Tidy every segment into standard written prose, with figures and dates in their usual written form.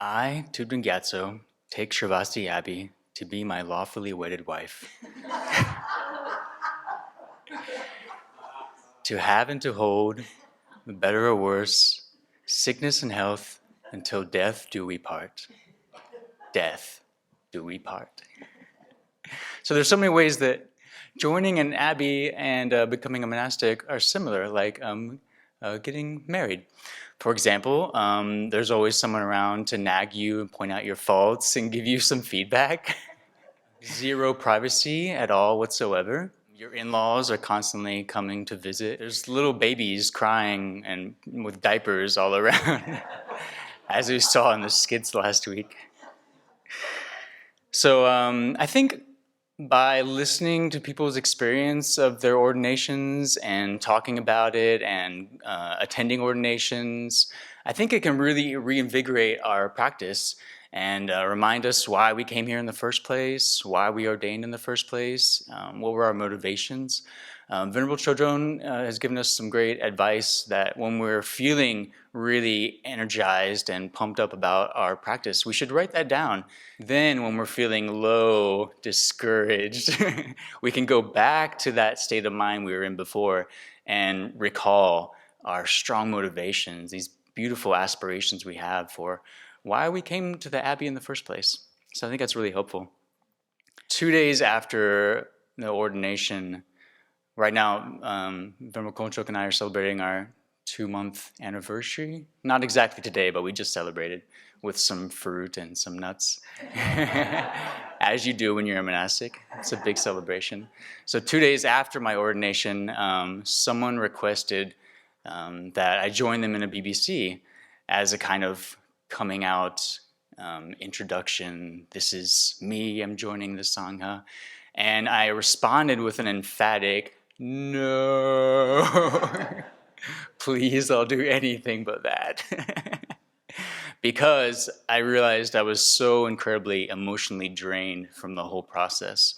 I, Tudun Gyatso, take Sravasti Abbey to be my lawfully wedded wife, to have and to hold, better or worse, sickness and health, until death do we part. Death do we part. So there's so many ways that joining an abbey and becoming a monastic are similar, like getting married. For example, there's always someone around to nag you and point out your faults and give you some feedback. Zero privacy at all whatsoever. Your in-laws are constantly coming to visit. There's little babies crying and with diapers all around, as we saw in the skits last week. So I think by listening to people's experience of their ordinations and talking about it and attending ordinations, I think it can really reinvigorate our practice and remind us why we came here in the first place, why we ordained in the first place, what were our motivations. Venerable Chodron has given us some great advice that when we're feeling really energized and pumped up about our practice, we should write that down. Then when we're feeling low, discouraged, we can go back to that state of mind we were in before and recall our strong motivations, these beautiful aspirations we have for why we came to the Abbey in the first place. So I think that's really helpful. 2 days after the ordination, right now, Venerable Konchok and I are celebrating our 2-month anniversary. Not exactly today, but we just celebrated with some fruit and some nuts, as you do when you're a monastic. It's a big celebration. So 2 days after my ordination, someone requested that I join them in a BBC as a kind of coming out introduction. This is me, I'm joining the Sangha. And I responded with an emphatic, no, please, I'll do anything but that. Because I realized I was so incredibly emotionally drained from the whole process.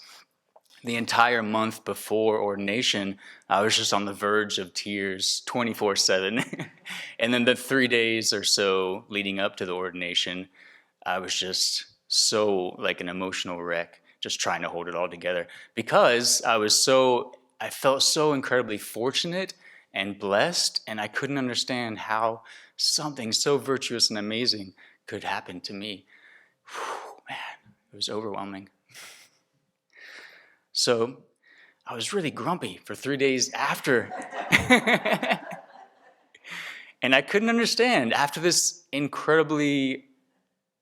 The entire month before ordination, I was just on the verge of tears 24/7. And then the 3 days or so leading up to the ordination, I was just so like an emotional wreck, just trying to hold it all together. Because I felt so incredibly fortunate and blessed, and I couldn't understand how something so virtuous and amazing could happen to me. Whew, man, it was overwhelming. So I was really grumpy for 3 days after. And I couldn't understand, after this incredibly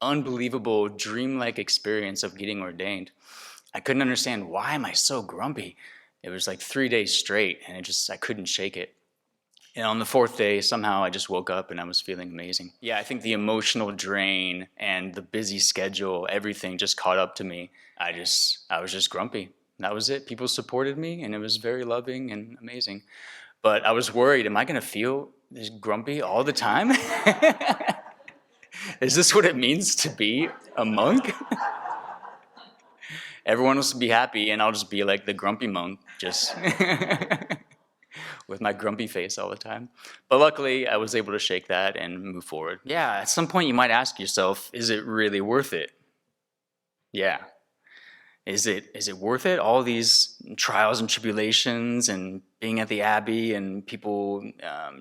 unbelievable dreamlike experience of getting ordained, I couldn't understand, why am I so grumpy? It was like 3 days straight, and I couldn't shake it. And on the 4th day, somehow I just woke up and I was feeling amazing. Yeah, I think the emotional drain and the busy schedule, everything just caught up to me. I was just grumpy. That was it. People supported me, and it was very loving and amazing. But I was worried, am I going to feel this grumpy all the time? Is this what it means to be a monk? Everyone else will be happy, and I'll just be like the grumpy monk, just with my grumpy face all the time. But luckily, I was able to shake that and move forward. Yeah, at some point you might ask yourself, is it really worth it? Yeah. Is it worth it? All these trials and tribulations and being at the Abbey and people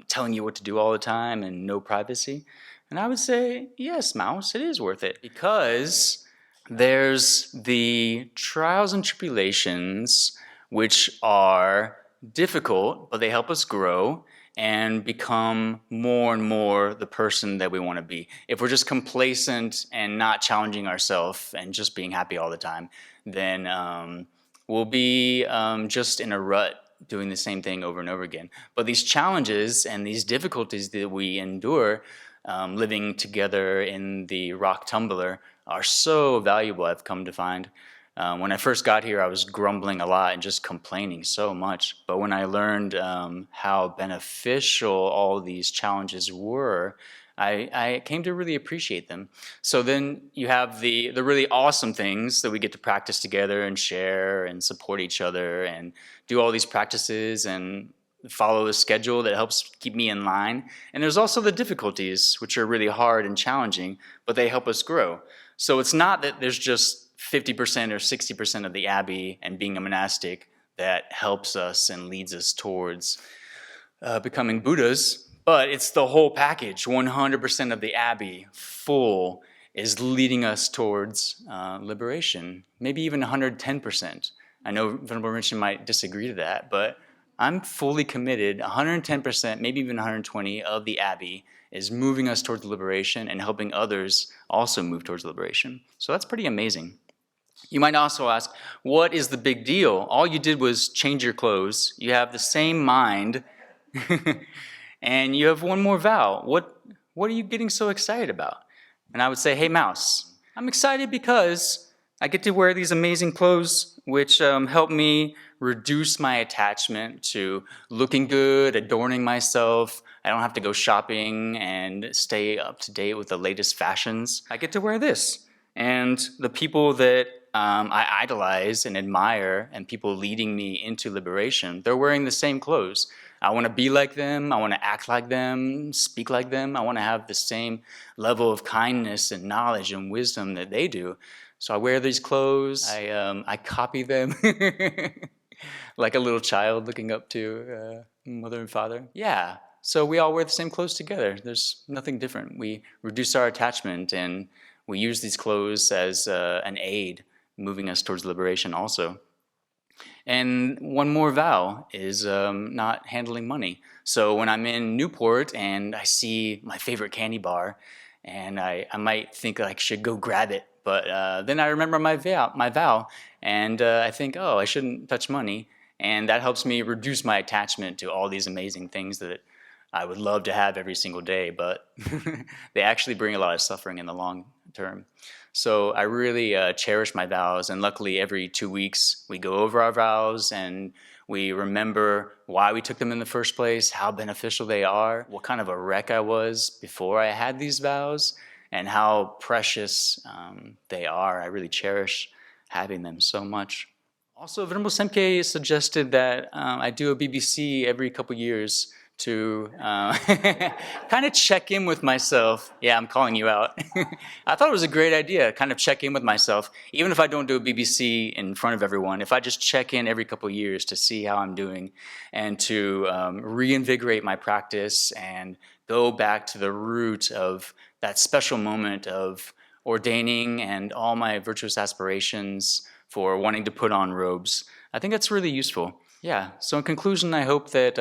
telling you what to do all the time and no privacy? And I would say, yes, Mouse, it is worth it. Because there's the trials and tribulations which are difficult, but they help us grow and become more and more the person that we want to be. If we're just complacent and not challenging ourselves and just being happy all the time, then we'll be just in a rut doing the same thing over and over again. But these challenges and these difficulties that we endure living together in the rock tumbler are so valuable, I've come to find. When I first got here, I was grumbling a lot and just complaining so much. But when I learned how beneficial all these challenges were, I came to really appreciate them. So then you have the really awesome things that we get to practice together and share and support each other and do all these practices and follow a schedule that helps keep me in line. And there's also the difficulties, which are really hard and challenging, but they help us grow. So it's not that there's just 50% or 60% of the Abbey and being a monastic that helps us and leads us towards becoming Buddhas, but it's the whole package. 100% of the Abbey, full, is leading us towards liberation, maybe even 110%. I know Venerable Rinchen might disagree to that, but I'm fully committed. 110%, maybe even 120 of the Abbey is moving us towards liberation and helping others also move towards liberation. So that's pretty amazing. You might also ask, what is the big deal? All you did was change your clothes. You have the same mind, and you have one more vow. What are you getting so excited about? And I would say, hey, Mouse, I'm excited because I get to wear these amazing clothes, which help me reduce my attachment to looking good, adorning myself. I don't have to go shopping and stay up to date with the latest fashions. I get to wear this. And the people that I idolize and admire, and people leading me into liberation, they're wearing the same clothes. I want to be like them. I want to act like them, speak like them. I want to have the same level of kindness and knowledge and wisdom that they do. So I wear these clothes. I copy them like a little child looking up to mother and father. Yeah. So we all wear the same clothes together. There's nothing different. We reduce our attachment, and we use these clothes as an aid, moving us towards liberation also. And one more vow is not handling money. So when I'm in Newport and I see my favorite candy bar, and I might think I should go grab it, but then I remember my vow, and I think, oh, I shouldn't touch money, and that helps me reduce my attachment to all these amazing things that I would love to have every single day, but they actually bring a lot of suffering in the long term. So I really cherish my vows, and luckily every 2 weeks we go over our vows and we remember why we took them in the first place, how beneficial they are, what kind of a wreck I was before I had these vows, and how precious they are. I really cherish having them so much. Also, Venerable Semke suggested that I do a BBC every couple years to kind of check in with myself. Yeah, I'm calling you out. I thought it was a great idea, kind of check in with myself. Even if I don't do a BBC in front of everyone, if I just check in every couple years to see how I'm doing and to reinvigorate my practice and go back to the root of that special moment of ordaining and all my virtuous aspirations for wanting to put on robes. I think that's really useful. Yeah, so in conclusion, I hope that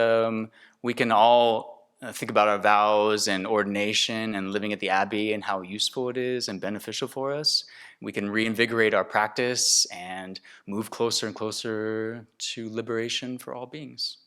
we can all think about our vows and ordination and living at the Abbey and how useful it is and beneficial for us. We can reinvigorate our practice and move closer and closer to liberation for all beings.